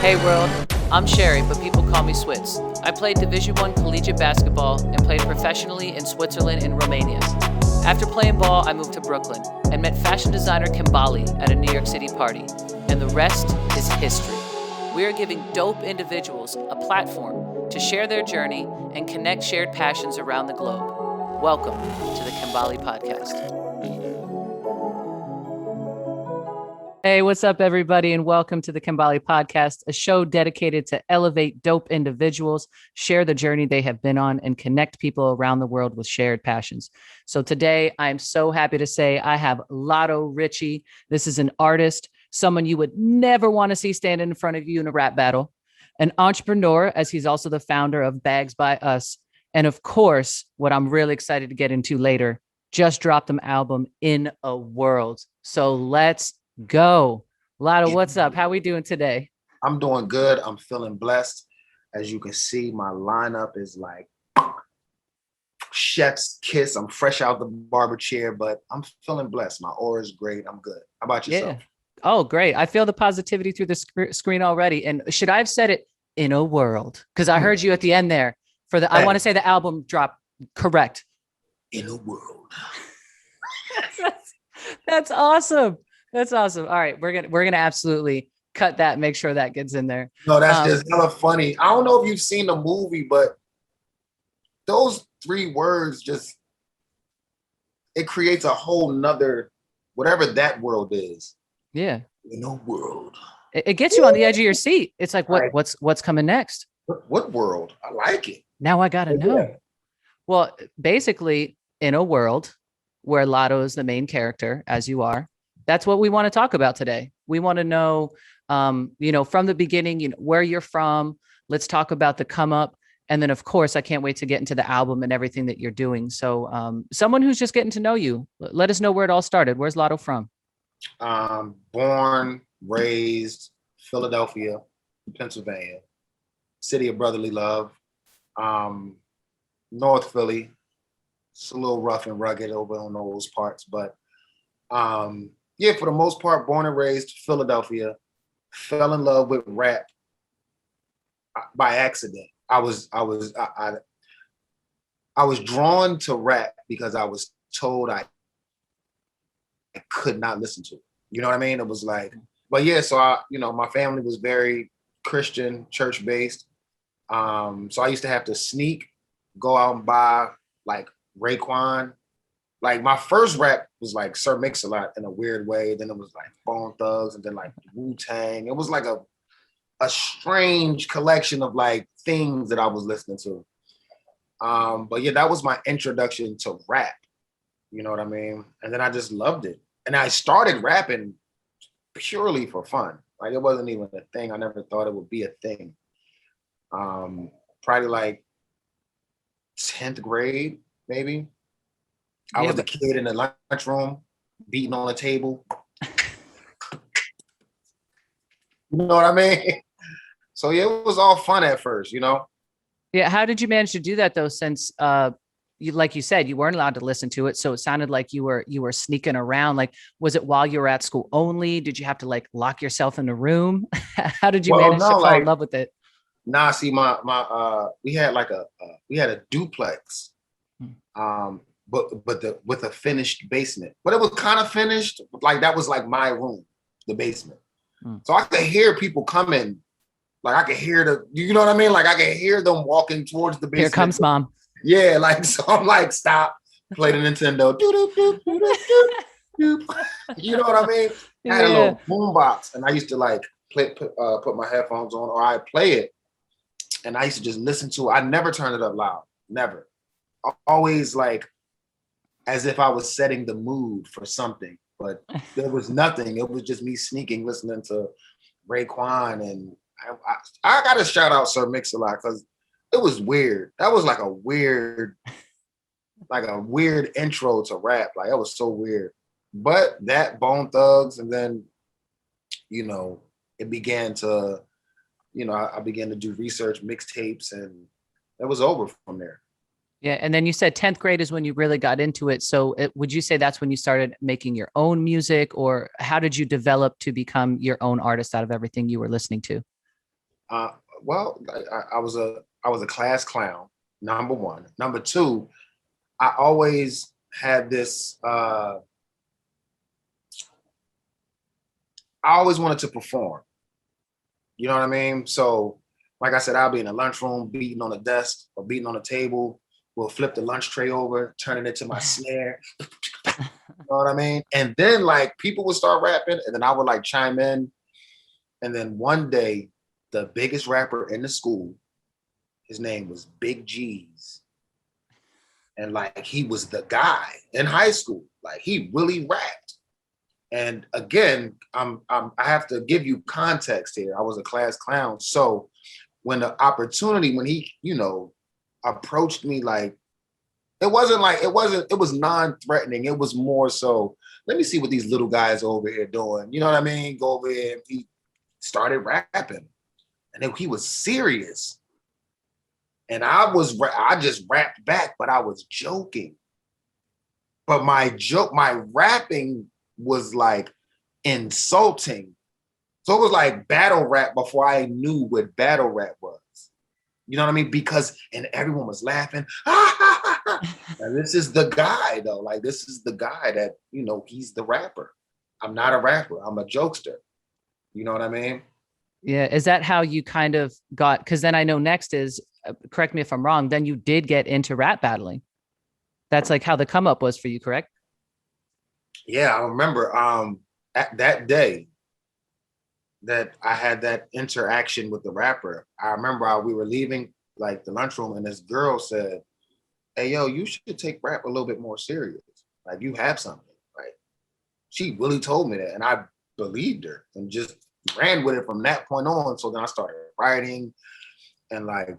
Hey world, I'm Sherry, but people call me Switz. I played Division I collegiate basketball and played professionally in Switzerland and Romania. After playing ball, I moved to Brooklyn and met fashion designer Kimbali at a New York City party. And the rest is history. We are giving dope individuals a platform to share their journey and connect shared passions around the globe. Welcome to the Kimbali Podcast. Hey, what's up, everybody, and welcome to the Kimbali Podcast, a show dedicated to elevate dope individuals, share the journey they have been on, and connect people around the world with shared passions. So today, I'm so happy to say I have Lotto Richie. This is an artist, someone you would never want to see standing in front of you in a rap battle, an entrepreneur, as he's also the founder of Bags by Us, and of course, what I'm really excited to get into later, just dropped an album, In a World. So let's go. Lotto, what's up? How we doing today? I'm doing good. I'm feeling blessed. As you can see, my lineup is like chef's kiss. I'm fresh out the barber chair, but I'm feeling blessed. My aura is great. I'm good. How about yourself? Yeah. Oh, great. I feel the positivity through the screen already. And should I have said it in a world? Because I heard you at the end there for the, I want to say the album drop correct. In a world. That's awesome. That's awesome. All right, we're gonna absolutely cut that. Make sure that gets in there. No, that's just hella funny. I don't know if you've seen the movie, but those three words it creates a whole nother whatever that world is. Yeah. In a world. It gets you on the edge of your seat. It's like what's coming next? What world? I like it. Now I gotta know. Yeah. Well, basically, in a world where Lotto is the main character, as you are. That's what we want to talk about today. We want to know, from the beginning, where you're from. Let's talk about the come up. And then, of course, I can't wait to get into the album and everything that you're doing. So someone who's just getting to know you, let us know where it all started. Where's Lotto from? Born, raised, Philadelphia, Pennsylvania, city of brotherly love, North Philly. It's a little rough and rugged over on those parts, but yeah, for the most part, born and raised Philadelphia, fell in love with rap by accident. I was drawn to rap because I was told I could not listen to it. You know what I mean? It was like, but yeah, so my family was very Christian, church-based. So I used to have to sneak, go out and buy like Raekwon. Like my first rap was like Sir Mix-a-Lot in a weird way. Then it was like Bone Thugs and then like Wu-Tang. It was like a strange collection of like things that I was listening to. But yeah, that was my introduction to rap. You know what I mean? And then I just loved it. And I started rapping purely for fun. Like it wasn't even a thing. I never thought it would be a thing. Probably like 10th grade, maybe. I was the kid in the lunchroom, beating on the table. You know what I mean? So yeah, it was all fun at first, Yeah. How did you manage to do that though? Since like you said, you weren't allowed to listen to it. So it sounded like you were sneaking around. Like, was it while you were at school only? Did you have to like lock yourself in a room? How did you manage to fall in love with it? Nah, see, we had a duplex. But with a finished basement. But it was kind of finished. Like that was like my room, the basement. So I could hear people coming. Like I could hear you know what I mean? Like I could hear them walking towards the basement. Here comes mom. Yeah, like so I'm like, stop, play the Nintendo. You know what I mean? I had a little boom box and I used to like put my headphones on or I'd play it. And I used to just listen to it. I never turned it up loud. Never. Always like as if I was setting the mood for something, but there was nothing. It was just me sneaking, listening to Raekwon, and I got to shout out Sir Mix-a-Lot because it was weird. That was like a weird intro to rap. Like it was so weird. But that Bone Thugs, and then it began to, I began to do research, mixtapes, and it was over from there. Yeah. And then you said 10th grade is when you really got into it. So would you say that's when you started making your own music, or how did you develop to become your own artist out of everything you were listening to? Uh, well, I was a class clown. Number one. Number two, I always had this. I always wanted to perform. You know what I mean? So, like I said, I'll be in the lunchroom beating on the desk or beating on the table. We'll flip the lunch tray over, turn it into my snare. You know what I mean? And then like people would start rapping, and then I would like chime in. And then one day, the biggest rapper in the school, his name was Big G's. And like he was the guy in high school. Like he really rapped. And again, I have to give you context here. I was a class clown. So when the opportunity, when he, approached me, like it was non-threatening. It was more so, let me see what these little guys over here doing. You know what I mean? Go over here. He started rapping. And then he was serious. And I just rapped back, but I was joking. But my rapping was like insulting. So it was like battle rap before I knew what battle rap was. You know what I mean? And everyone was laughing. And this is the guy though. Like this is the guy that, he's the rapper. I'm not a rapper. I'm a jokester. You know what I mean? Yeah. Is that how you kind of got, because then I know next is, correct me if I'm wrong, then you did get into rap battling. That's like how the come up was for you, correct? Yeah, I remember at that day that I had that interaction with the rapper. I remember we were leaving like the lunchroom, and this girl said, "Hey, yo, you should take rap a little bit more serious. Like you have something." Like she really told me that, and I believed her and just ran with it from that point on. So then I started writing, and like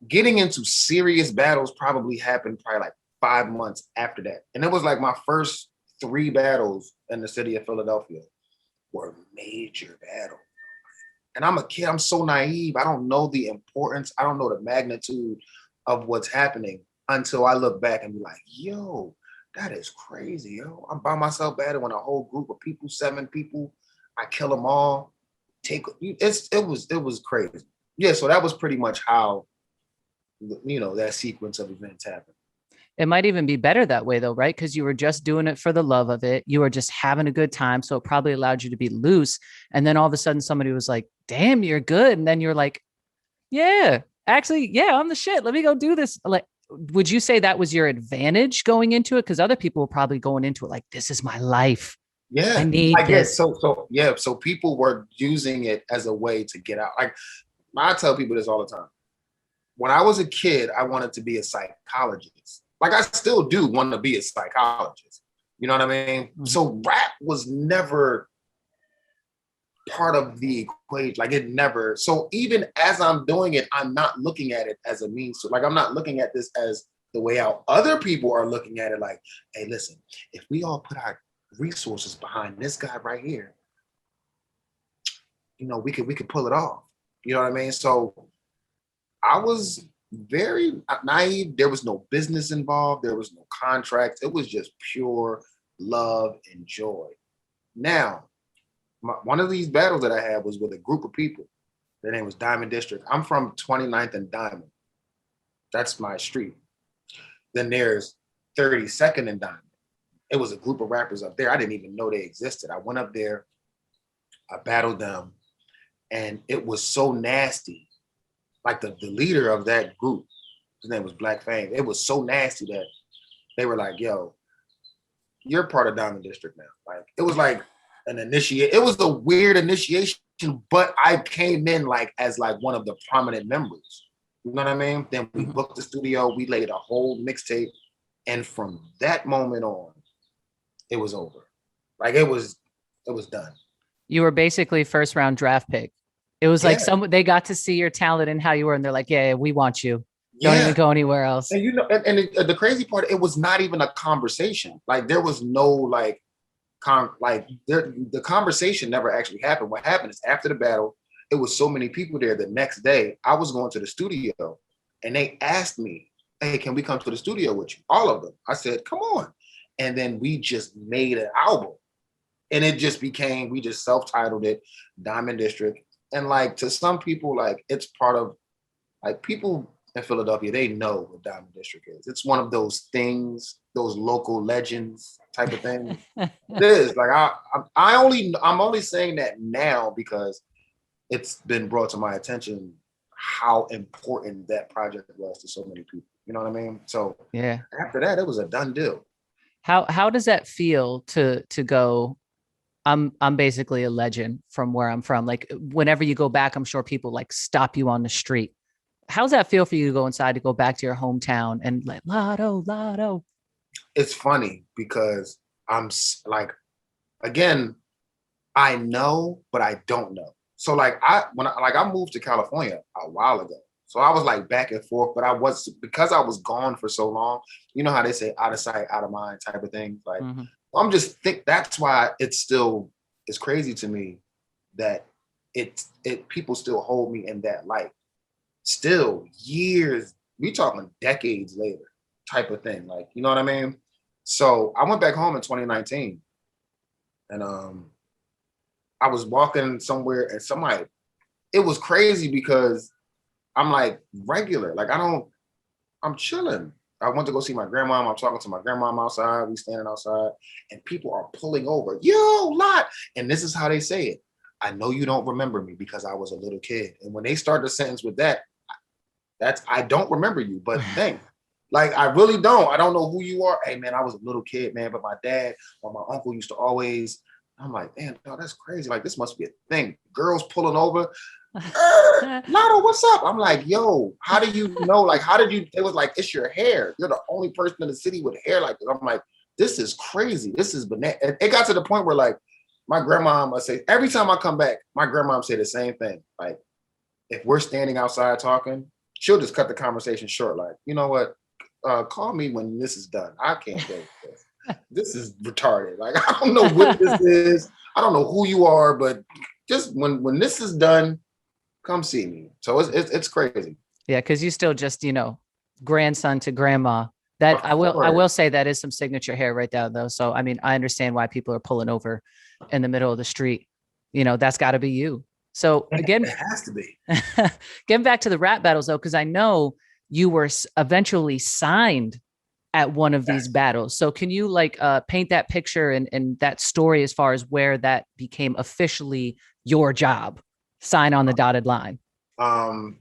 getting into serious battles probably happened like 5 months after that. And it was like my first 3 battles in the city of Philadelphia were major battles. And I'm a kid, I'm so naive. I don't know the importance. I don't know the magnitude of what's happening until I look back and be like, yo, that is crazy, yo. I'm by myself battling a whole group of people, 7 people. I kill them all. It was crazy. Yeah, so that was pretty much how that sequence of events happened. It might even be better that way though, right? Because you were just doing it for the love of it. You were just having a good time. So it probably allowed you to be loose. And then all of a sudden somebody was like, damn, you're good. And then you're like, yeah, actually, yeah, I'm the shit. Let me go do this. Like, would you say that was your advantage going into it? Because other people were probably going into it like, this is my life. Yeah. I need this. So people were using it as a way to get out. Like I tell people this all the time. When I was a kid, I wanted to be a psychologist. Like I still do want to be a psychologist. You know what I mean? Mm-hmm. So rap was never part of the equation. Like it never. So even as I'm doing it, I'm not looking at it as a means to, like, I'm not looking at this as the way how other people are looking at it. Like, hey, listen, if we all put our resources behind this guy right here, we could pull it off. You know what I mean? So I was very naive. There was no business involved. There was no contracts. It was just pure love and joy. Now, one of these battles that I had was with a group of people. Their name was Diamond District. I'm from 29th and Diamond. That's my street. Then there's 32nd and Diamond. It was a group of rappers up there. I didn't even know they existed. I went up there. I battled them. And it was so nasty. Like the leader of that group, his name was Black Fame. It was so nasty that they were like, yo, you're part of Diamond District now. Like, it was like an initiate. It was a weird initiation, but I came in like as like one of the prominent members. You know what I mean? Then we booked the studio, we laid a whole mixtape. And from that moment on, it was over. Like it was done. You were basically first round draft pick. It was like they got to see your talent and how you were, and they're like, yeah, we want you. Don't even go anywhere else. And the crazy part, it was not even a conversation. Like there was no the conversation never actually happened. What happened is after the battle, it was so many people there. The next day, I was going to the studio, and they asked me, "Hey, can we come to the studio with you?" All of them. I said, "Come on," and then we just made an album, and it just became. We just self-titled it, Diamond District. And like to some people, like it's part of like people in Philadelphia, they know what Diamond District is. It's one of those things, those local legends type of thing. It is like I'm only saying that now because it's been brought to my attention how important that project was to so many people. You know what I mean? So Yeah. after that, it was a done deal. How does that feel to go? I'm basically a legend from where I'm from. Like whenever you go back, I'm sure people like stop you on the street. How's that feel for you to go inside to go back to your hometown and like Lotto, Lotto? It's funny because like, again, I know, but I don't know. So like I moved to California a while ago. So I was like back and forth, but because I was gone for so long, you know how they say out of sight, out of mind type of thing. Like Mm-hmm. I'm just think that's why it's crazy to me that it people still hold me in that light. Still years, we talking decades later type of thing. Like, you know what I mean? So I went back home in 2019 and I was walking somewhere and somebody, it was crazy because I'm like regular. Like I'm chilling. I went to go see my grandma. I'm talking to my grandma outside. We standing outside and people are pulling over. Yo, Lot. And this is how they say it. I know you don't remember me because I was a little kid. And when they start the sentence with that, I don't remember you, but dang. Like I really don't. I don't know who you are. Hey man, I was a little kid, man, but my dad or my uncle used to always. I'm like, man, no, that's crazy. Like this must be a thing. Girls pulling over. Lotto, what's up? I'm like, yo, how do you know? Like, how did you? It was like, it's your hair. You're the only person in the city with hair like this. I'm like, this is crazy. This is banana. It got to the point where like my grandma must say every time I come back, my grandma say the same thing. Like, if we're standing outside talking, she'll just cut the conversation short. Like, you know what? Call me when this is done. I can't go with this. This is retarded. Like, I don't know what this is. I don't know who you are, but just when this is done, come see me. So it's crazy. Yeah, because you still just, grandson to grandma. That Of I will course. say that is some signature hair right there though. So I mean, I understand why people are pulling over in the middle of the street. That's got to be you. So again, It has to be. getting back to the rap battles though, because I know you were eventually signed at one of these Yes. battles. So can you like paint that picture and that story as far as where that became officially your job, sign on the dotted line? Um,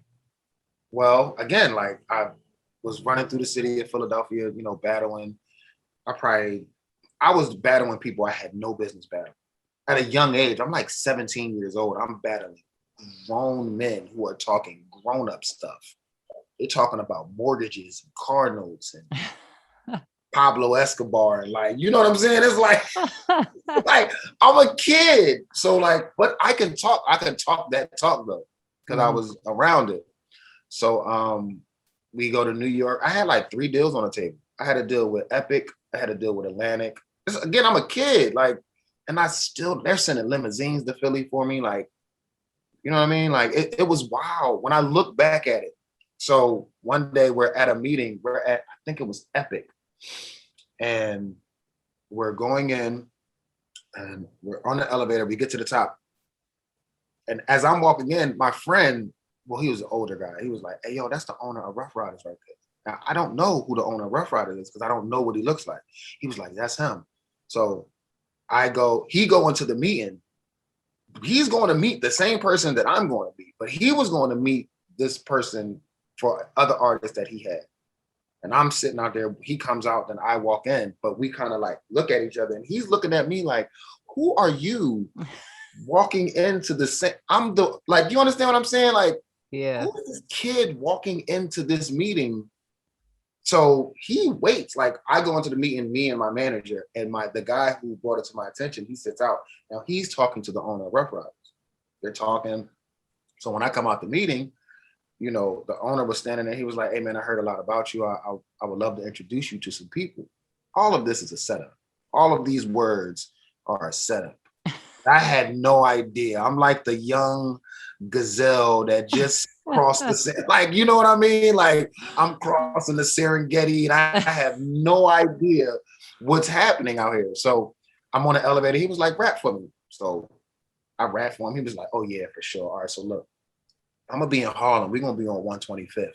well, again, like I was running through the city of Philadelphia, battling. I was battling people I had no business battling. At a young age, I'm like 17 years old. I'm battling grown men who are talking grown up stuff. They're talking about mortgages and car notes and Pablo Escobar. And like, you know what I'm saying? It's like I'm a kid. So like, but I can talk that talk though, because I was around it. So we go to New York. I had like 3 deals on the table. I had a deal with Epic. I had a deal with Atlantic. Again, I'm a kid. Like, and they're sending limousines to Philly for me. Like, you know what I mean? Like it was wild when I look back at it. So one day we're at a meeting. I think it was Epic. And we're going in and we're on the elevator. We get to the top. And as I'm walking in, my friend, well, he was an older guy. He was like, hey, yo, that's the owner of Ruff Ryders right there. Now, I don't know who the owner of Ruff Ryders is because I don't know what he looks like. He was like, that's him. So he go into the meeting. He's going to meet the same person that I'm going to meet, but he was going to meet this person for other artists that he had. And I'm sitting out there, he comes out, then I walk in, but we kind of like look at each other and he's looking at me like, who are you walking into the same, you understand what I'm saying? Like, Yeah. who is this kid walking into this meeting? So he waits, like I go into the meeting, me and my manager and the guy who brought it to my attention, he sits out. Now he's talking to the owner of Ruff Ryders. They're talking. So when I come out the meeting, the owner was standing there. He was like, hey man, I heard a lot about you. I would love to introduce you to some people. All of this is a setup. All of these words are a setup. I had no idea. I'm like the young gazelle that just crossed the, like, you know what I mean? Like I'm crossing the Serengeti and I have no idea what's happening out here. So I'm on the elevator. He was like, rap for me. So I rapped for him. He was like, oh yeah, for sure. All right, so look, I'm gonna be in Harlem. We're gonna be on 125th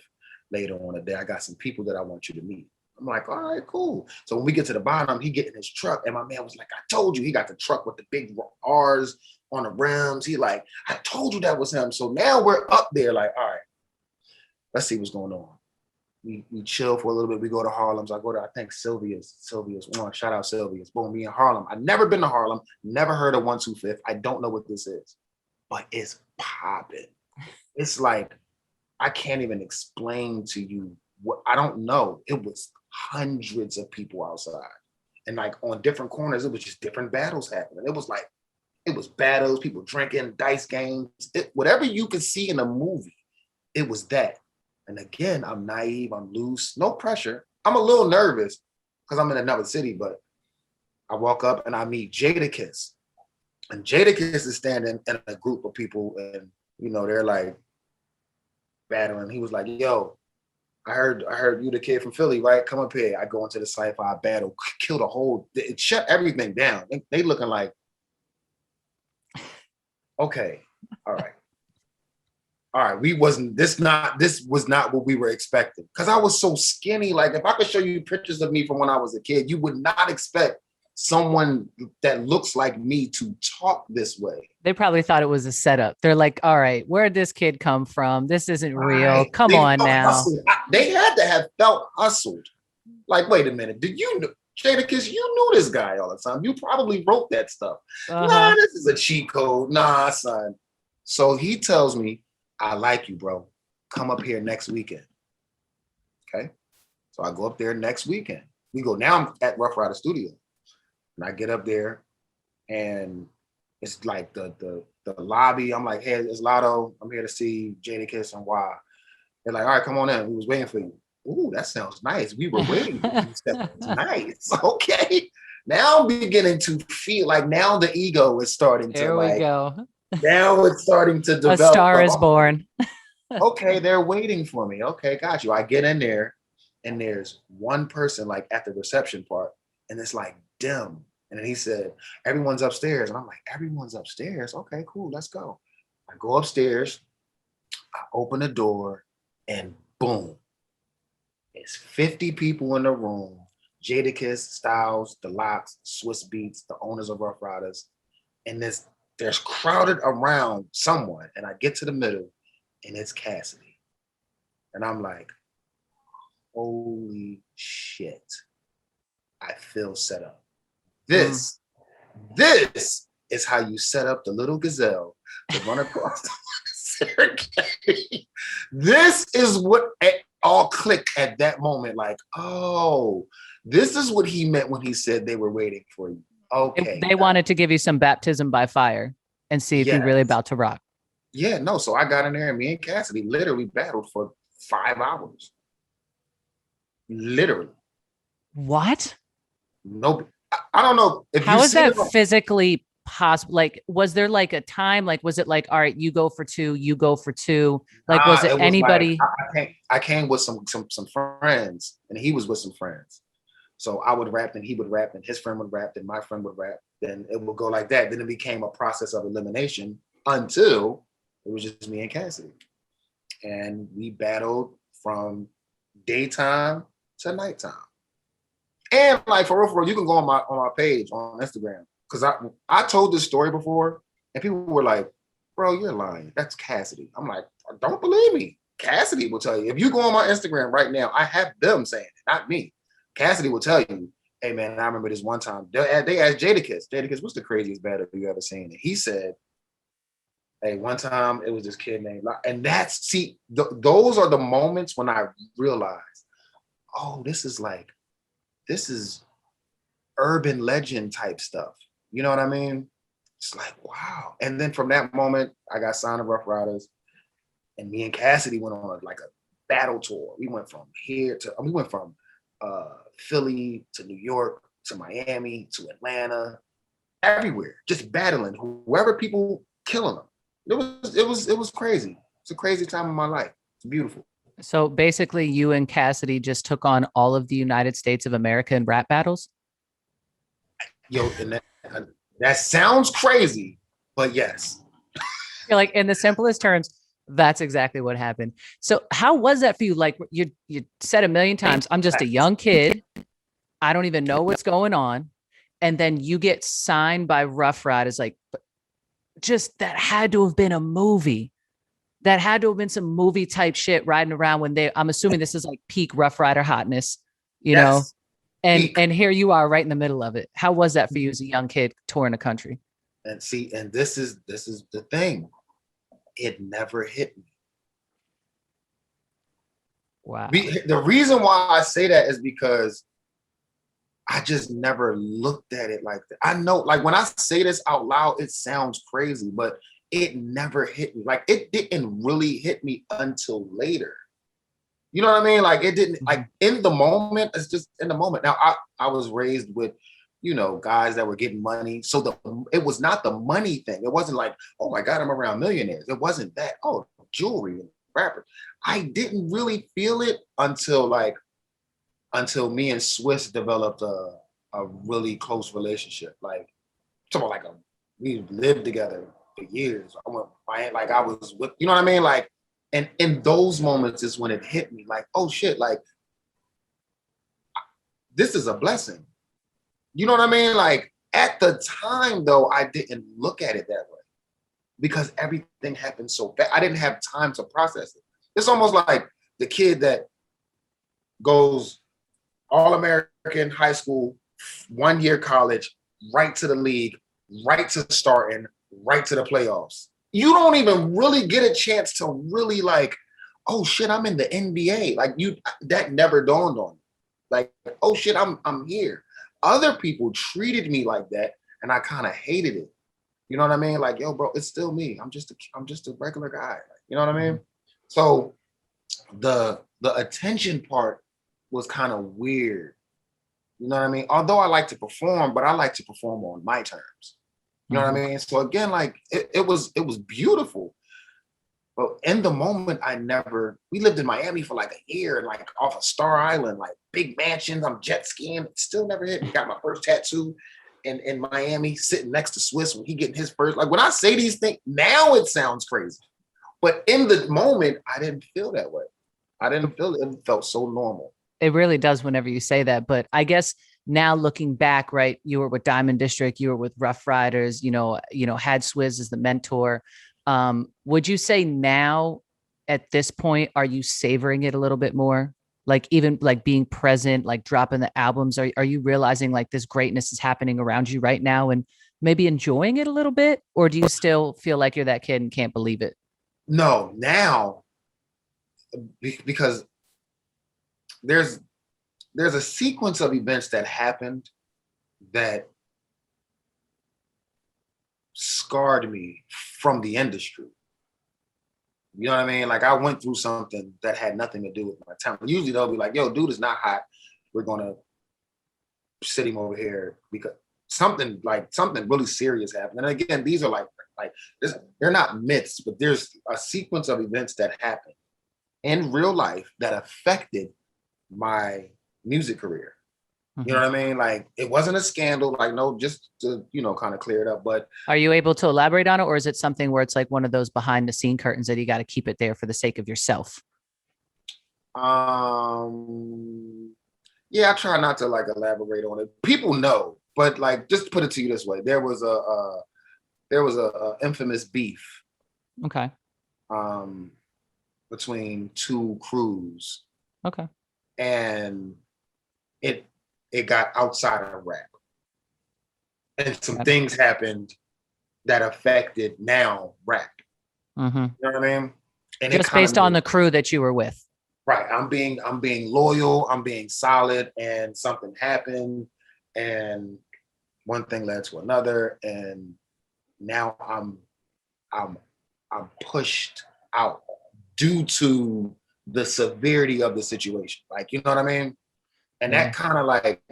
later on the day. I got some people that I want you to meet. I'm like, all right, cool. So when we get to the bottom, he get in his truck, and my man was like, I told you. He got the truck with the big R's on the rims. He like, I told you that was him. So now we're up there, like, all right, let's see what's going on. We chill for a little bit. We go to Harlem's. I go to, I think Sylvia's one. Shout out Sylvia's. Boom, me in Harlem. I've never been to Harlem. Never heard of 125th. I don't know what this is, but it's popping. It's like, I can't even explain to you what, I don't know. It was hundreds of people outside. And like on different corners, it was just different battles happening. It was like, it was battles, people drinking, dice games, whatever you could see in a movie, it was that. And again, I'm naive, I'm loose, no pressure. I'm a little nervous because I'm in another city, but I walk up and I meet Jadakiss. And Jadakiss is standing in a group of people, and they're like battling. He was like, yo, I heard you the kid from Philly, right? Come up here. I go into the sci-fi battle, kill the whole, it shut everything down. They looking like, okay, all right. All right, this was not what we were expecting. Because I was so skinny. Like, if I could show you pictures of me from when I was a kid, you would not expect someone that looks like me to talk this way. They probably thought it was a setup. They're like, all right, where'd this kid come from? This isn't real. Come on now. They had to have felt hustled. Like, wait a minute, did you know? Jadakiss, you knew this guy all the time. You probably wrote that stuff. Nah, this is a cheat code. Nah, son. So he tells me, I like you, bro. Come up here next weekend. Okay. So I go up there next weekend. Now I'm at Ruff Ryders studio. And I get up there and it's like the lobby. I'm like, hey, it's Lotto. I'm here to see Jadakiss and why. They're like, all right, come on in. We was waiting for you. Ooh, that sounds nice. We were waiting for you. That was nice. Okay. Now I'm beginning to feel like now the ego is starting to There we go. Now it's starting to develop. A star is born. Okay, they're waiting for me. Okay, got you. I get in there and there's one person like at the reception part and it's like dim. And then he said, everyone's upstairs. And I'm like, everyone's upstairs? Okay, cool, let's go. I go upstairs, I open the door and boom. It's 50 people in the room. Jadakiss, Styles, the Locks, Swiss Beats, the owners of Ruff Ryders. And there's crowded around someone, and I get to the middle, and it's Cassidy. And I'm like, holy shit. I feel set up. This is how you set up the little gazelle to run across the Serengeti. This is what it all clicked at that moment. Like, oh, this is what he meant when he said they were waiting for you. Okay. They wanted to give you some baptism by fire and see if you're really about to rock. Yeah, no. So I got in there and me and Cassidy literally battled for 5 hours. Literally. What? No, I don't know. How is that physically possible? Like, was there like a time? Like, was it like, all right, you go for 2, you go for 2? Like, was it anybody? Like, I came with some friends and he was with some friends. So I would rap and he would rap and his friend would rap and my friend would rap. Then it would go like that. Then it became a process of elimination until it was just me and Cassidy. And we battled from daytime to nighttime. And like for real, you can go on my page on Instagram. Cause I told this story before and people were like, bro, you're lying. That's Cassidy. I'm like, don't believe me. Cassidy will tell you. If you go on my Instagram right now, I have them saying it, not me. Cassidy will tell you, hey man, I remember this one time. They asked Jadakiss, what's the craziest battle you ever seen? And he said, hey, one time it was this kid named, and those are the moments when I realized, oh, this is urban legend type stuff. You know what I mean? It's like, wow. And then from that moment, I got signed to Ruff Ryders, and me and Cassidy went on like a battle tour. We went from Philly to New York to Miami to Atlanta, everywhere, just battling whoever people killing them. It was crazy. It's a crazy time in my life. It's beautiful. So basically, you and Cassidy just took on all of the United States of America in rap battles? Yo, and that sounds crazy, But yes. You're like, in the simplest terms, that's exactly what happened. So how was that for you? Like you said a million times, I'm just a young kid. I don't even know what's going on. And then you get signed by Rough Riders. Like, just that had to have been a movie. That had to have been some movie type shit riding around when I'm assuming this is like peak Rough Rider hotness, you know? Yes. And here you are right in the middle of it. How was that for you as a young kid touring the country? And see, and this is the thing. It never hit me. Wow. The reason why I say that is because I just never looked at it like that. I know, like when I say this out loud, it sounds crazy, but it never hit me. Like it didn't really hit me until later. You know what I mean? Like it didn't, like in the moment, it's just in the moment. Now I was raised with, guys that were getting money. So it was not the money thing. It wasn't like, oh my God, I'm around millionaires. It wasn't that. Oh, jewelry and rappers. I didn't really feel it until me and Swiss developed a really close relationship. Like, talking about we lived together for years. I was with, you know what I mean? Like, and in those moments is when it hit me, like, oh shit, like this is a blessing. You know what I mean? Like at the time though, I didn't look at it that way because everything happened so fast. I didn't have time to process it. It's almost like the kid that goes All-American high school, 1 year college, right to the league, right to starting, right to the playoffs. You don't even really get a chance to really like, oh shit, I'm in the NBA. Like that never dawned on me. Like, oh shit, I'm here. Other people treated me like that, and I kind of hated it. You know what I mean? Like, yo, bro, it's still me. I'm just a regular guy. Like, you know what I mean? So the attention part was kind of weird. You know what I mean? Although I like to perform, but I like to perform on my terms. You know what I mean? So again, like it was beautiful. But in the moment, we lived in Miami for like a year and like off of Star Island, like big mansions, I'm jet skiing. It still never hit me. Got my first tattoo in Miami, sitting next to Swiss when he getting his first. Like when I say these things, now it sounds crazy. But in the moment, I didn't feel that way. I didn't feel it. It felt so normal. It really does whenever you say that. But I guess now looking back, right, you were with Diamond District, you were with Rough Riders, had Swizz as the mentor. Would you say now at this point, are you savoring it a little bit more? Like even like being present, like dropping the albums, are you realizing like this greatness is happening around you right now and maybe enjoying it a little bit? Or do you still feel like you're that kid and can't believe it? No, now because there's a sequence of events that happened that scarred me from the industry. You know what I mean? Like I went through something that had nothing to do with my talent. Usually they'll be like, yo, dude is not hot. We're gonna sit him over here because something really serious happened. And again, these are like this, they're not myths, but there's a sequence of events that happened in real life that affected my music career. You know what I mean? Like it wasn't a scandal, like no, just to, kind of clear it up. But are you able to elaborate on it? Or is it something where it's like one of those behind the scene curtains that you got to keep it there for the sake of yourself? Yeah, I try not to like elaborate on it. People know, but like just to put it to you this way, there was a infamous beef. Okay. Between two crews. Okay. And it got outside of rap. And some things happened that affected now rap. You know what I mean? And just based on the crew that you were with. Right. I'm being loyal, I'm being solid, and something happened, and one thing led to another, and now I'm pushed out due to the severity of the situation. Like, you know what I mean? And that kind of like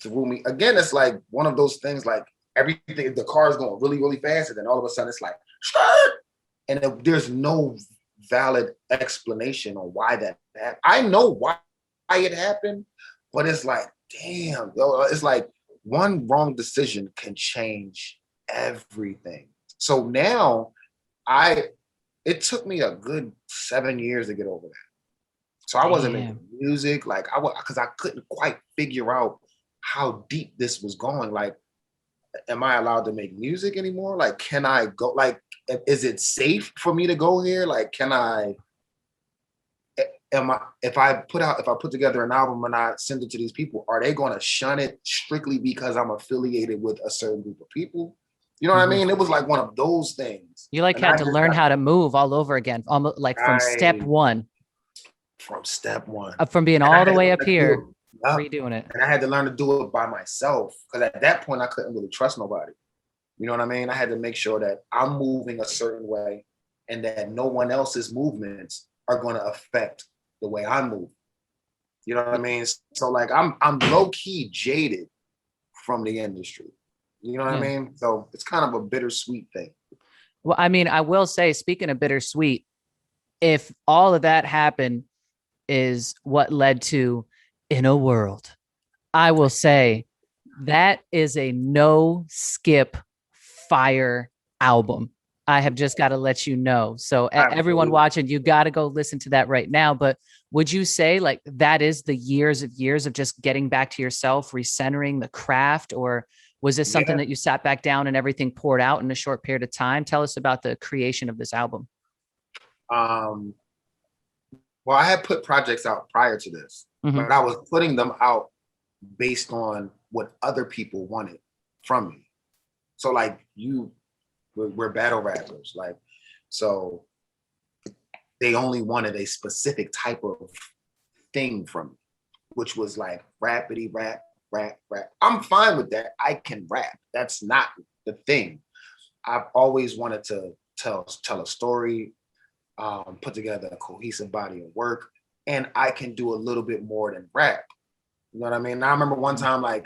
threw me. Again, it's like one of those things, like everything, the car is going really, really fast, and then all of a sudden it's like, and there's no valid explanation on why that happened. I know why it happened, but it's like, damn, it's like one wrong decision can change everything. So now it took me a good 7 years to get over that. So I wasn't Damn. making music, like because I couldn't quite figure out how deep this was going. Like, am I allowed to make music anymore? Like, can I go? Like, is it safe for me to go here? Like, can I? If I put together an album and I send it to these people, are they going to shun it strictly because I'm affiliated with a certain group of people? You know what I mean? It was like one of those things. You like And had to learn how to move all over again, almost like from step one. From step one. From being all the way up here, redoing it. And I had to learn to do it by myself because at that point I couldn't really trust nobody. You know what I mean? I had to make sure that I'm moving a certain way and that no one else's movements are going to affect the way I move. You know what I mean? So like I'm low key jaded from the industry. You know what I mean? So it's kind of a bittersweet thing. Well, I mean, I will say, speaking of bittersweet, if all of that happened is what led to In a World, I will say that is a no skip fire album. I have just got to let you know. So everyone watching, you got to go listen to that right now. But would you say like that is the years of just getting back to yourself, recentering the craft, or was this something that you sat back down and everything poured out in a short period of time? Tell us about the creation of this album. Well, I had put projects out prior to this, but I was putting them out based on what other people wanted from me. So like we're battle rappers, like, so they only wanted a specific type of thing from me, which was like rapidy rap. I'm fine with that. I can rap. That's not the thing. I've always wanted to tell a story, put together a cohesive body of work, and I can do a little bit more than rap. You know what I mean? I remember one time, like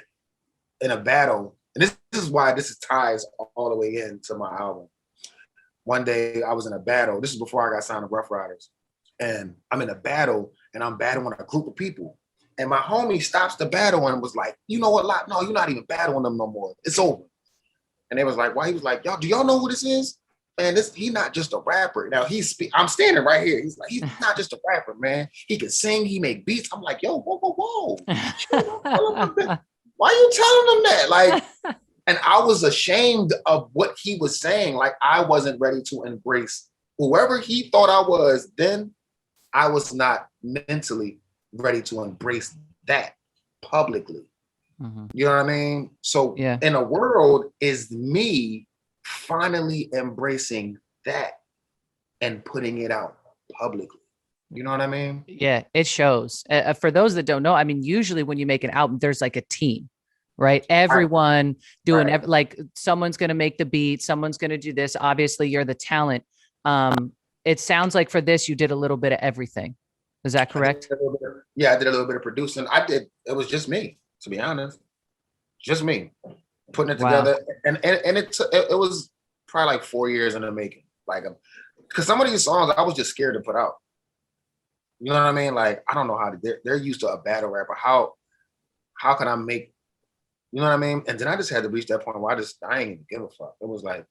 in a battle, and this is why this ties all the way into my album. One day I was in a battle. This is before I got signed to Ruff Ryders, and I'm in a battle, and I'm battling a group of people. And my homie stops the battle and was like, "You know what, Lot? No, you're not even battling them no more. It's over." And they was like, "Why?" He was like, "Y'all, do y'all know who this is? Man, he not just a rapper. Now I'm standing right here. He's like, he's not just a rapper, man. He can sing, he make beats." I'm like, "Yo, whoa. Why are you telling them that?" Like, and I was ashamed of what he was saying. Like, I wasn't ready to embrace whoever he thought I was. Then I was not mentally ready to embrace that publicly. You know what I mean? So In a World is me finally embracing that and putting it out publicly. You know what I mean? Yeah, it shows. For those that don't know, I mean, usually when you make an album, there's like a team, right? Everyone doing like someone's going to make the beat, someone's going to do this. Obviously, you're the talent. It sounds like for this, you did a little bit of everything. Is that correct? I did a little bit of producing. It was just me, to be honest. Just me putting it together. And it was probably like 4 years in the making. Like, because some of these songs I was just scared to put out. You know what I mean? Like, I don't know how they're used to a battle rapper. How can I make, you know what I mean? And then I just had to reach that point where I ain't even give a fuck. It was like,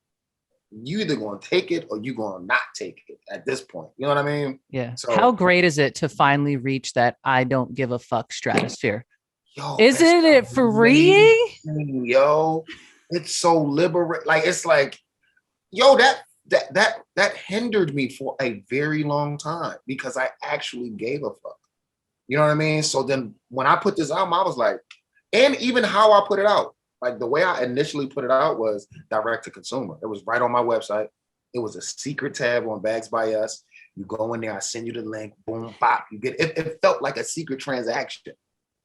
you either going to take it or you going to not take it at this point. You know what I mean? Yeah. So how great is it to finally reach that I don't give a fuck stratosphere? Yo, isn't it freeing? Yo, it's so liberating. Like, it's like, yo, that hindered me for a very long time because I actually gave a fuck. You know what I mean? So then when I put this album, I was like, and even how I put it out, like the way I initially put it out was direct to consumer. It was right on my website. It was a secret tab on Bags Bious. You go in there, I send you the link, boom, bop. You get it. It felt like a secret transaction.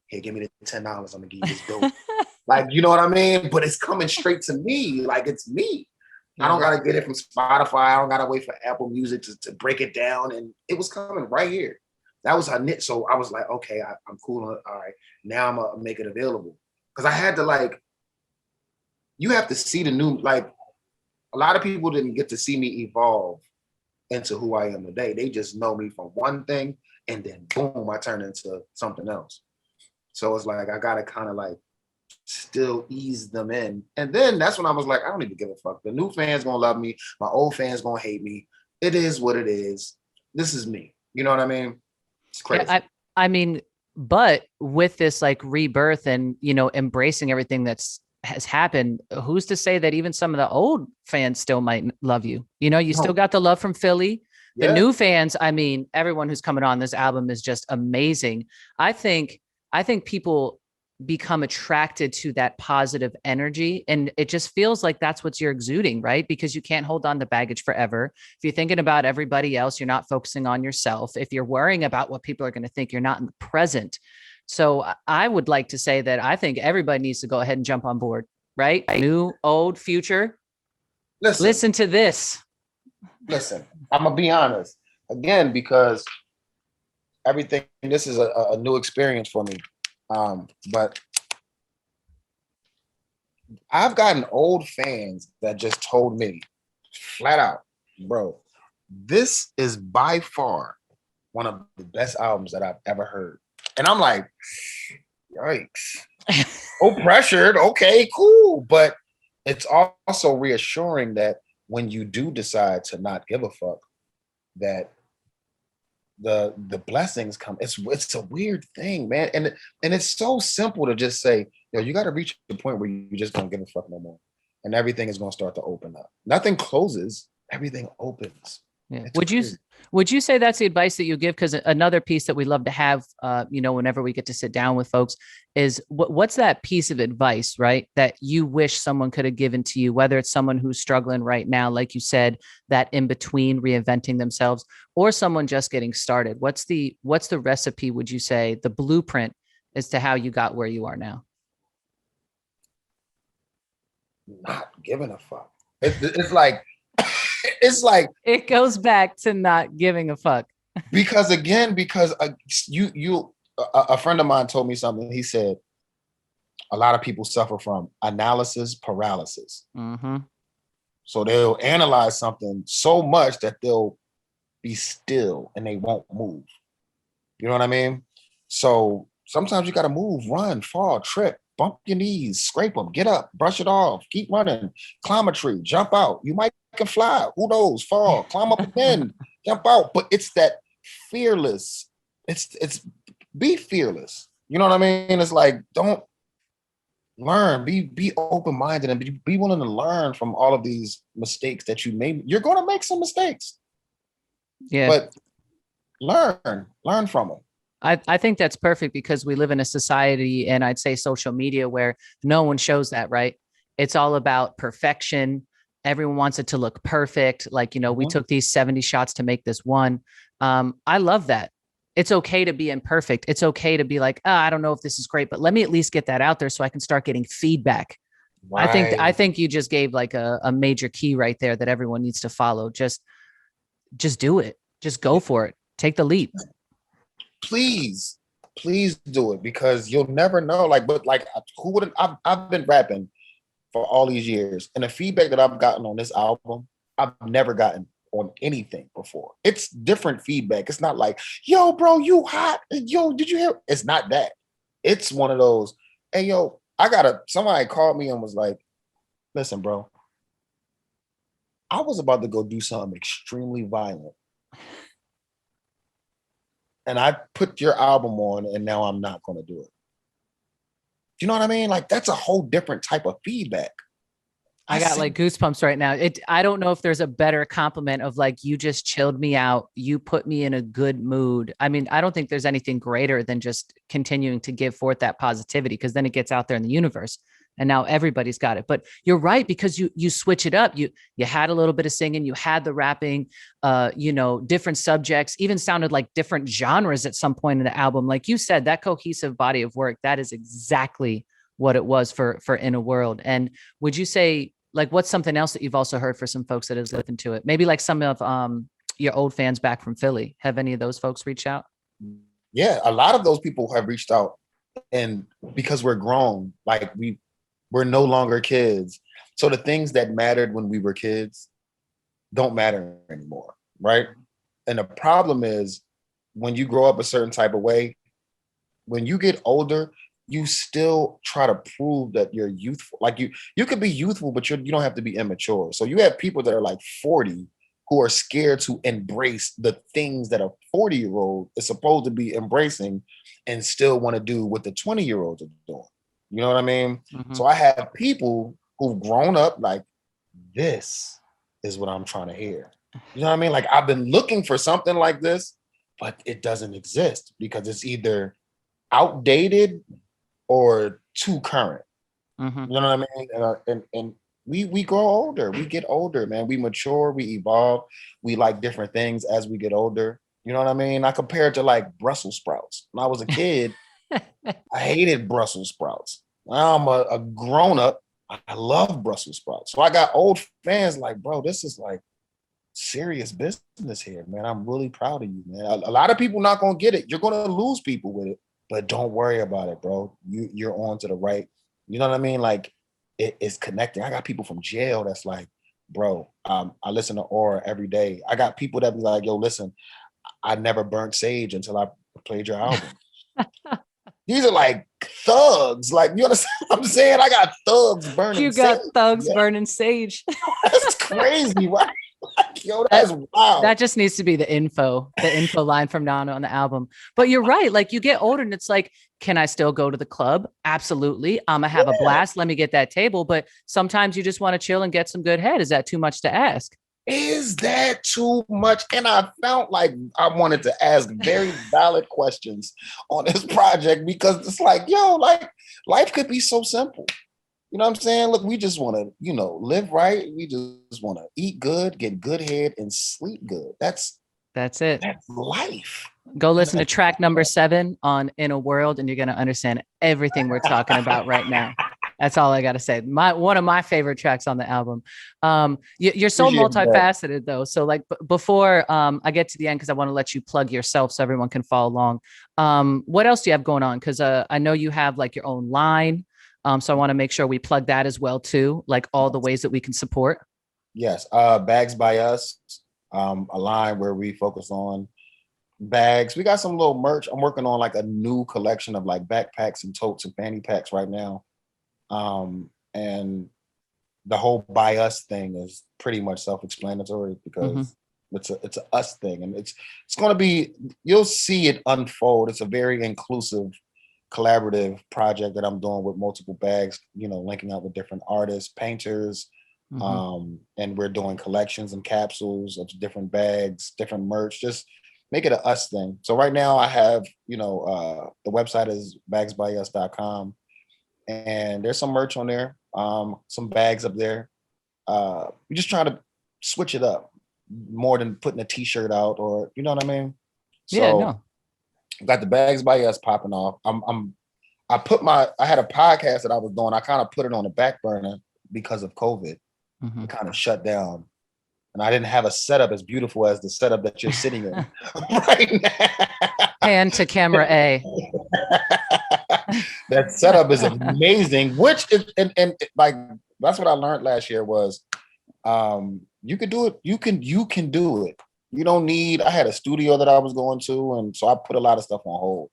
Hey, give me the $10. I'm gonna give you this dope. Like, you know what I mean? But it's coming straight to me. Like, it's me. Yeah. I don't gotta get it from Spotify. I don't gotta wait for Apple Music to break it down. And it was coming right here. That was how knit. So I was like, okay, I'm cool on it. All right, now I'm gonna make it available. Because I had to, like, you have to see the new, like, a lot of people didn't get to see me evolve into who I am today. They just know me from one thing, and then boom, I turned into something else. So it's like I gotta kind of like still ease them in. And then that's when I was like, I don't even give a fuck. The new fans gonna love me. My old fans gonna hate me. It is what it is. This is me. You know what I mean? It's crazy. Yeah, I mean, but with this like rebirth and, you know, embracing everything has happened, who's to say that even some of the old fans still might love you? You know, you still got the love from Philly. The new fans, I mean, everyone who's coming on this album is just amazing. I think people become attracted to that positive energy, and it just feels like that's what you're exuding, right? Because you can't hold on to baggage forever. If you're thinking about everybody else, you're not focusing on yourself. If you're worrying about what people are going to think, you're not in the present. So I would like to say that I think everybody needs to go ahead and jump on board, right? New, old, future. Listen to this. Listen, I'm gonna be honest again, because everything, this is a new experience for me. But I've gotten old fans that just told me flat out, bro, this is by far one of the best albums that I've ever heard. And I'm like, yikes. Oh, pressured. Okay, cool. But it's also reassuring that when you do decide to not give a fuck, that the blessings come. It's a weird thing, man. And it's so simple to just say, yo, you got to reach the point where you just don't give a fuck no more. And everything is going to start to open up. Nothing closes, everything opens. Yeah. Would you say that's the advice that you give? Because another piece that we love to have, you know, whenever we get to sit down with folks, is what's that piece of advice, right, that you wish someone could have given to you, whether it's someone who's struggling right now, like you said, that in between reinventing themselves, or someone just getting started? What's the recipe, would you say, the blueprint as to how you got where you are now? Not giving a fuck. It's like, it's like it goes back to not giving a fuck. because a friend of mine told me something. He said a lot of people suffer from analysis paralysis. Mm-hmm. So they'll analyze something so much that they'll be still and they won't move. You know what I mean? So sometimes you got to move, run, fall, trip, bump your knees, scrape them, get up, brush it off, keep running, climb a tree, jump out. You might can fly, who knows, fall, climb up again, jump out. But it's that fearless, it's be fearless. You know what I mean? It's like, don't learn, be open-minded and be willing to learn from all of these mistakes that you made. You're going to make some mistakes. Yeah. But learn from them. I think that's perfect, because we live in a society, and I'd say social media, where no one shows that, right? It's all about perfection. Everyone wants it to look perfect. Like, you know, we took these 70 shots to make this one. I love that. It's okay to be imperfect. It's okay to be like, I don't know if this is great, but let me at least get that out there so I can start getting feedback. Right. I think you just gave like a major key right there that everyone needs to follow. Just do it. Just go for it. Take the leap. Please do it, because you'll never know. Like, but like, who wouldn't? I've been rapping for all these years, and the feedback that I've gotten on this album, I've never gotten on anything before. It's different feedback. It's not like, yo, bro, you hot. Yo, did you hear? It's not that. It's one of those, hey, yo, somebody called me and was like, listen, bro, I was about to go do something extremely violent, and I put your album on, and now I'm not going to do it. Do you know what I mean? Like, that's a whole different type of feedback. I got like goosebumps right now. I don't know if there's a better compliment of like, you just chilled me out. You put me in a good mood. I mean, I don't think there's anything greater than just continuing to give forth that positivity, because then it gets out there in the universe and now everybody's got it. But you're right, because you switch it up. You had a little bit of singing, you had the rapping, you know, different subjects, even sounded like different genres at some point in the album. Like you said, that cohesive body of work, that is exactly what it was for In a World. And would you say, like, what's something else that you've also heard for some folks that has listened to it? Maybe like some of your old fans back from Philly. Have any of those folks reached out? Yeah, a lot of those people have reached out, and because we're grown, like we're no longer kids. So the things that mattered when we were kids don't matter anymore, right? And the problem is, when you grow up a certain type of way, when you get older, you still try to prove that you're youthful. Like you could be youthful, but you don't have to be immature. So you have people that are like 40 who are scared to embrace the things that a 40-year-old is supposed to be embracing and still want to do what the 20-year-olds are doing. You know what I mean? Mm-hmm. So I have people who've grown up like, this is what I'm trying to hear. You know what I mean? Like I've been looking for something like this, but it doesn't exist because it's either outdated or too current. Mm-hmm. You know what I mean? And we grow older. We get older, man. We mature. We evolve. We like different things as we get older. You know what I mean? I compare it to like Brussels sprouts. When I was a kid, I hated Brussels sprouts. Now I'm a grown up. I love Brussels sprouts. So I got old fans like, bro, this is like serious business here, man. I'm really proud of you, man. A lot of people not gonna get it. You're gonna lose people with it, but don't worry about it, bro. You're on to the right. You know what I mean? Like it's connecting. I got people from jail that's like, bro, I listen to Aura every day. I got people that be like, yo, listen, I never burnt sage until I played your album. These are like thugs. Like, you understand what I'm saying? I got thugs burning You got sage. thugs burning sage. That's crazy, right? Like, yo, that's wild. That just needs to be the info line from now on the album. But you're right. Like you get older and it's like, can I still go to the club? Absolutely. I'm gonna have a blast. Let me get that table. But sometimes you just want to chill and get some good head. Is that too much to ask? Is that too much? And I felt like I wanted to ask very valid questions on this project because it's like, yo, like life could be so simple. You know what I'm saying? Look, we just want to, live right. We just want to eat good, get good head, and sleep good. That's it. That's life. Go listen to track number 7 on In a World, and you're going to understand everything we're talking about right now. That's all I got to say. One of my favorite tracks on the album. You're so multifaceted, though. So, like, before I get to the end, because I want to let you plug yourself so everyone can follow along. What else do you have going on? Because I know you have like your own line. So I want to make sure we plug that as well too, like all the ways that we can support. Yes, Bags Bious, a line where we focus on bags. We got some little merch. I'm working on like a new collection of like backpacks and totes and fanny packs right now. And the whole Bious thing is pretty much self-explanatory because it's a us thing, and it's going to be, you'll see it unfold. It's a very inclusive, collaborative project that I'm doing with multiple bags, linking up with different artists, painters, and we're doing collections and capsules of different bags, different merch, just make it a us thing. So right now I have, the website is bagsbyus.com, and there's some merch on there, some bags up there. We're just trying to switch it up more than putting a t-shirt out, or, you know what I mean? So got the Bags by Us popping off. I had a podcast that I was doing. I kind of put it on the back burner because of COVID. It kind of shut down. And I didn't have a setup as beautiful as the setup that you're sitting in right now. Pan to camera A. That setup is amazing, which is, and like, that's what I learned last year was, you could do it. You can do it. You don't need, I had a studio that I was going to, and so I put a lot of stuff on hold.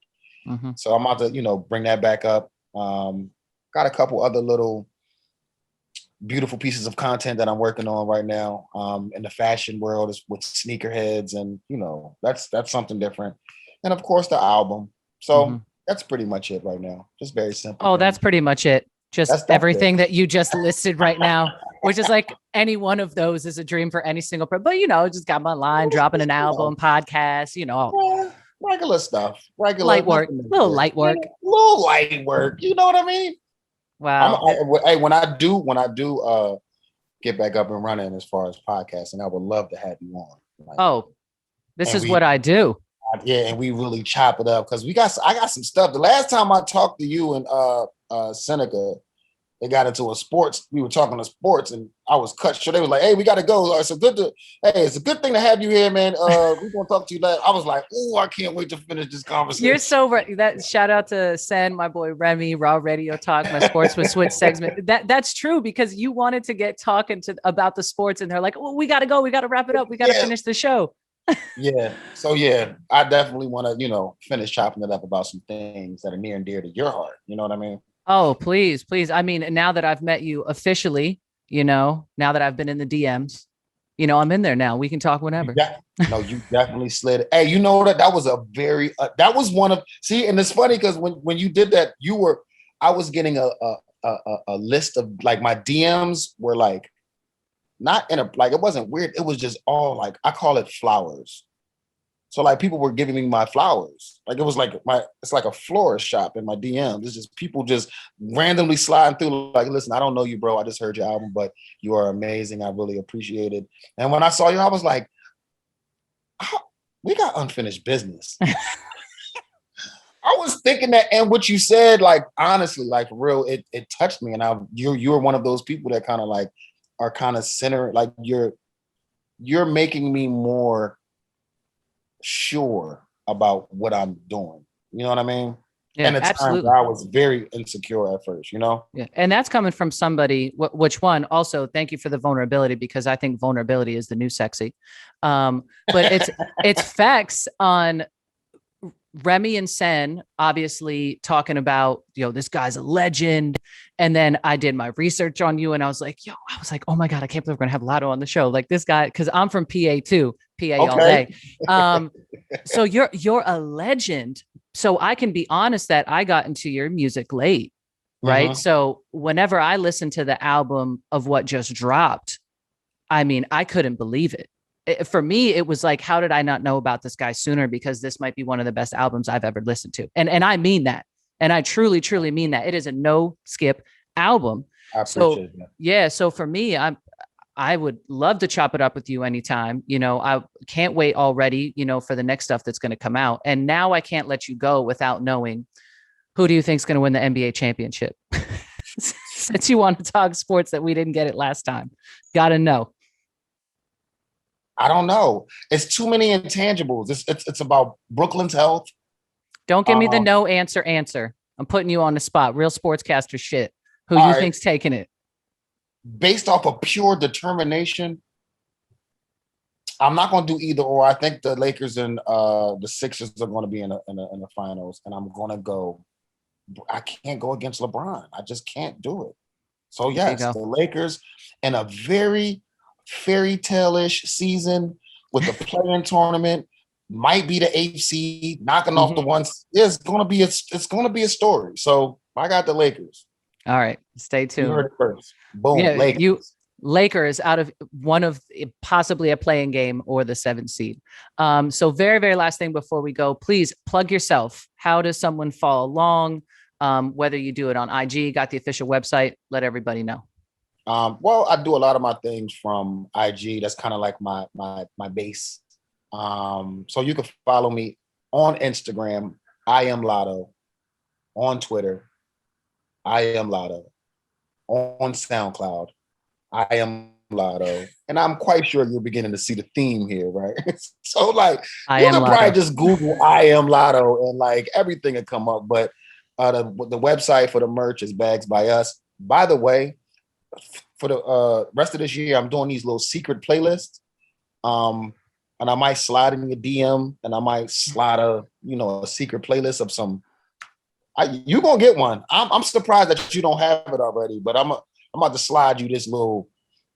So I'm about to, bring that back up. Got a couple other little beautiful pieces of content that I'm working on right now, in the fashion world, is with sneakerheads, and that's something different. And of course the album. So that's pretty much it right now. Just very simple. Oh, that's pretty much it. Just everything that you just listed right now, which is like any one of those is a dream for any single person. But just got my line, dropping an album, podcast, regular stuff, light work, little light work. You know what I mean? Wow. Hey, when I do get back up and running as far as podcasting, I would love to have you on. This is what I do. Yeah, and we really chop it up because I got some stuff. The last time I talked to you and Seneca, they got into we were talking to sports, and I was cut short. They were like, hey, we got to go. It's a good thing to have you here, man. We're going to talk to you later. I was like, oh, I can't wait to finish this conversation. You're so right. That shout out to Sen, my boy Remy, Raw Radio Talk, my Sports with Switch segment. That's true, because you wanted to get talking about the sports, and they're like, oh, we got to go. We got to wrap it up. We got to finish the show. Yeah. So yeah, I definitely want to, finish chopping it up about some things that are near and dear to your heart. You know what I mean? Oh, please, please. I mean, now that I've met you officially, now that I've been in the DMs, I'm in there now. We can talk whenever. Yeah. No, you definitely slid. Hey, you know that was a very that was one of see, and it's funny because when you did that, I was getting a list of like my DMs were like not in a like it wasn't weird. It was just all like I call it flowers. So like people were giving me my flowers. Like it was like it's like a florist shop in my DMs. It's just people just randomly sliding through. Like, listen, I don't know you, bro. I just heard your album, but you are amazing. I really appreciate it. And when I saw you, I was like, we got unfinished business. I was thinking that, and what you said, like honestly, like for real, it touched me. And you were one of those people that kind of like are kind of center, like you're making me more sure about what I'm doing. You know what I mean? Yeah, And at times absolutely. I was very insecure at first, Yeah. And that's coming from somebody, which one also thank you for the vulnerability, because I think vulnerability is the new sexy. But it's facts on Remy and Sen obviously talking about, this guy's a legend. And then I did my research on you and I was like, oh my God, I can't believe we're going to have Lotto on the show. Like this guy, because I'm from PA too, PA all day. So you're a legend. So I can be honest that I got into your music late, right? Mm-hmm. So whenever I listened to the album of what just dropped, I mean, I couldn't believe it. For me, it was like, how did I not know about this guy sooner? Because this might be one of the best albums I've ever listened to. And I mean that. And I truly, truly mean that. It is a no skip album. I So appreciate that. yeah. So for me, I would love to chop it up with you anytime. I can't wait already, for the next stuff that's going to come out. And now I can't let you go without knowing, who do you think is going to win the NBA championship? Since you want to talk sports that we didn't get it last time, got to know. I don't know. It's too many intangibles. It's about Brooklyn's health. Don't give me the no answer. I'm putting you on the spot. Real sportscaster shit. Who you think's taking it? Based off of pure determination, I'm not going to do either or. I think the Lakers and the Sixers are going to be in the finals, and I'm going to go. I can't go against LeBron. I just can't do it. So yes, the Lakers in a very fairy tale-ish season with the play-in tournament, might be the 8th seed, knocking off the ones. It's gonna be a story. So I got the Lakers. All right, stay tuned. You heard it first. Boom. Yeah, Lakers. Lakers out of one of possibly a playing game or the 7th seed. So very, very last thing before we go, please plug yourself. How does someone follow along? Whether you do it on IG, got the official website, let everybody know. Well, I do a lot of my things from IG. That's kind of like my base. So you can follow me on Instagram. I am Lotto. On Twitter, I am Lotto. On SoundCloud, I am Lotto. And I'm quite sure you're beginning to see the theme here, right? So like you can probably just Google I am Lotto and like everything will come up. But the website for the merch is Bags by Us. By the way, for the rest of this year, I'm doing these little secret playlists. And I might slide in your DM and I might slide a secret playlist of some. You're gonna get one. I'm surprised that you don't have it already, but I'm about to slide you this little.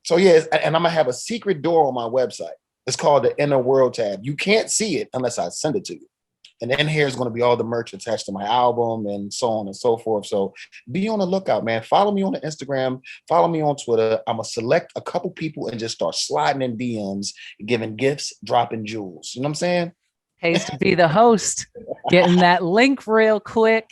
So yeah, and I'm gonna have a secret door on my website. It's called the Inner World tab. You can't see it unless I send it to you. And then here's going to be all the merch attached to my album and so on and so forth. So be on the lookout, man. Follow me on the Instagram. Follow me on Twitter. I'm going to select a couple people and just start sliding in DMs, giving gifts, dropping jewels. You know what I'm saying? Pays to be the host. Getting that link real quick.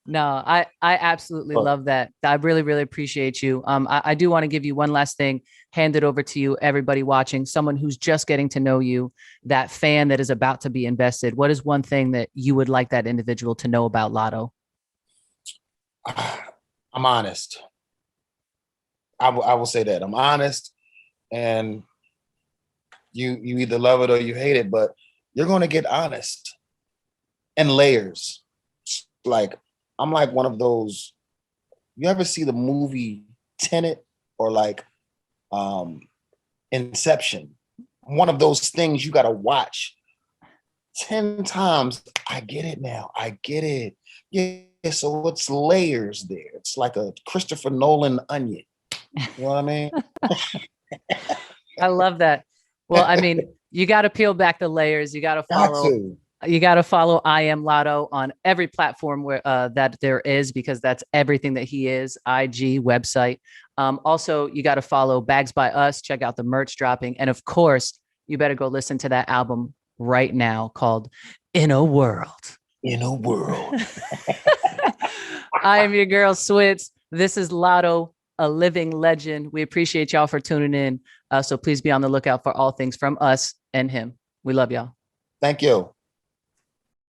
No, I absolutely love that. I really, really appreciate you. I do want to give you one last thing, hand it over to you, everybody watching, someone who's just getting to know you, that fan that is about to be invested. What is one thing that you would like that individual to know about Lotto? I'm honest. I will say that. I'm honest, and you either love it or you hate it, but you're going to get honest in layers. Like, I'm like one of those. You ever see the movie Tenet or like Inception? one of those things you got to watch 10 times. I get it now. I get it. Yeah. So it's layers there. It's like a Christopher Nolan onion. You know what I mean? I love that. Well, I mean, you got to peel back the layers. You got to follow. You got to follow I Am Lotto on every platform where that there is, because that's everything that he is. IG, website. Also, you got to follow Bags by Us. Check out the merch dropping, and of course, you better go listen to that album right now called In a World. In a World. I am your girl, Switz. This is Lotto, a living legend. We appreciate y'all for tuning in. So please be on the lookout for all things from us and him. We love y'all. Thank you.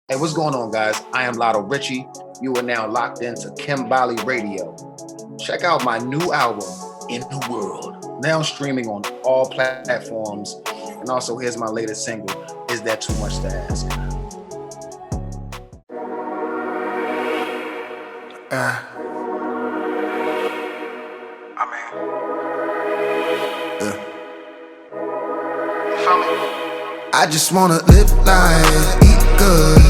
Hey, what's going on, guys? I am Lotto Richie. You are now locked into Kimbali Radio. Check out my new album, In the World. Now streaming on all platforms. And also, here's my latest single, Is That Too Much to Ask? I just wanna live life, eat good,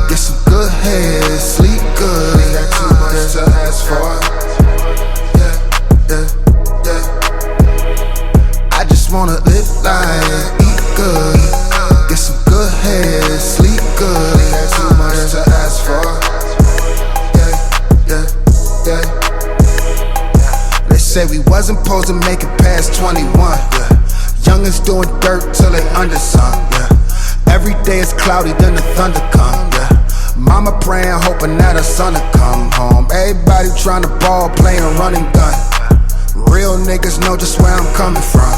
get some good head, sleep good. Ain't got too much to ask for. I just wanna live life, eat good, get some good head, sleep good. Ain't got too much to ask for. They say we wasn't supposed to make it past 21. Youngins doing dirt till they undersung, yeah. Every day is cloudy, then the thunder come, yeah. Mama praying, hoping that her son will come home. Everybody trying to ball, playing running gun. Real niggas know just where I'm coming from.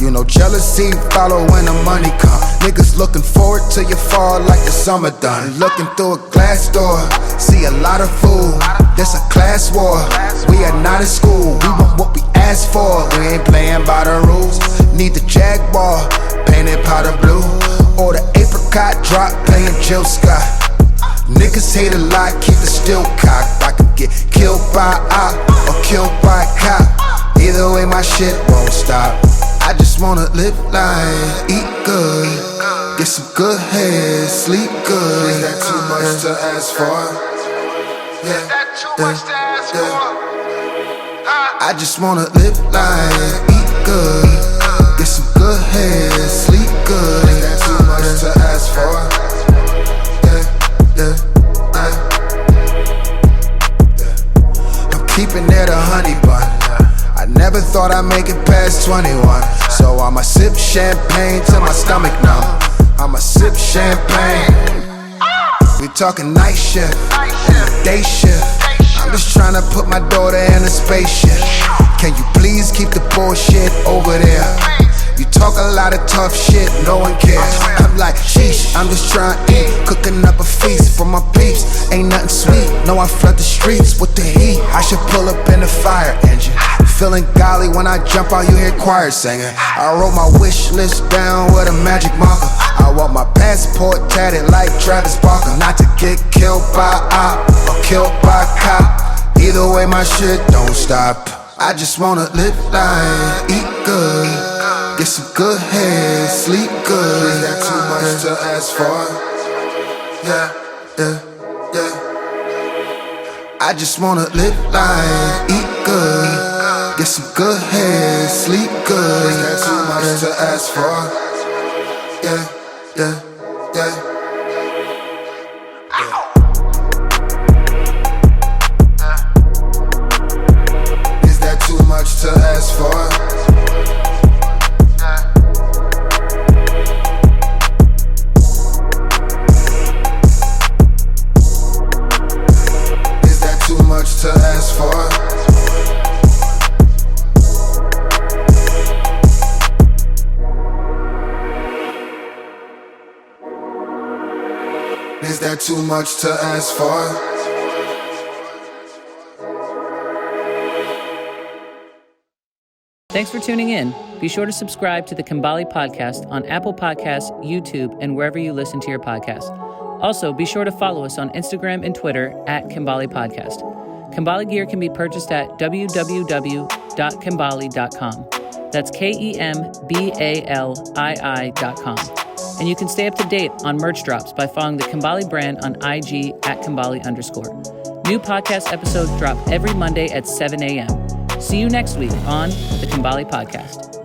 You know jealousy follow when the money come. Niggas looking forward to your fall like the summer done. Looking through a glass door, see a lot of food. This a class war, we are not in school. We want what we asked for, we ain't playing by the rules. Need the Jaguar, painted powder blue, or the apricot drop, playing Jill Scott. Niggas hate a lot, keep the steel cocked. I could get killed by op or killed by a cop. Either way, my shit won't stop. I just wanna live life, eat good, get some good head, sleep good. Is that too much to ask for? Is that too much to ask for? I just wanna live life, eat good, get some good head, sleep good. Ain't that too much to ask for? I'm keeping it a honey bun. I never thought I'd make it past 21. So I'ma sip champagne till my stomach numb. I'ma sip champagne. We talking night shift, day shift. I'm just trying to put my daughter in a spaceship. Can you please keep the bullshit over there? You talk a lot of tough shit, no one cares. I'm like, sheesh, I'm just trying to eat. Cooking up a feast for my peeps. Ain't nothing sweet, no, I flood the streets with the heat. I should pull up in the fire engine. Feeling golly when I jump out, you hear choir singing. I wrote my wish list down with a magic marker. I want my passport tatted like Travis Barker. Not to get killed by op or killed by cop. Either way, my shit don't stop. I just wanna live life, eat good, get some good head, sleep good. Is that too much to ask for? I just wanna live life, eat good, get some good head, sleep good. Is that too much to ask for? Is that too much to ask for? Is that too much to ask for? Is that too much to ask for? Thanks for tuning in. Be sure to subscribe to the Kimbali Podcast on Apple Podcasts, YouTube, and wherever you listen to your podcast. Also, be sure to follow us on Instagram and Twitter at Kimbali Podcast. Kimbali gear can be purchased at www.kimbali.com. That's KEMBALII.com. And you can stay up to date on merch drops by following the Kambali brand on IG at Kambali_. New podcast episodes drop every Monday at 7 a.m. See you next week on the Kambali Podcast.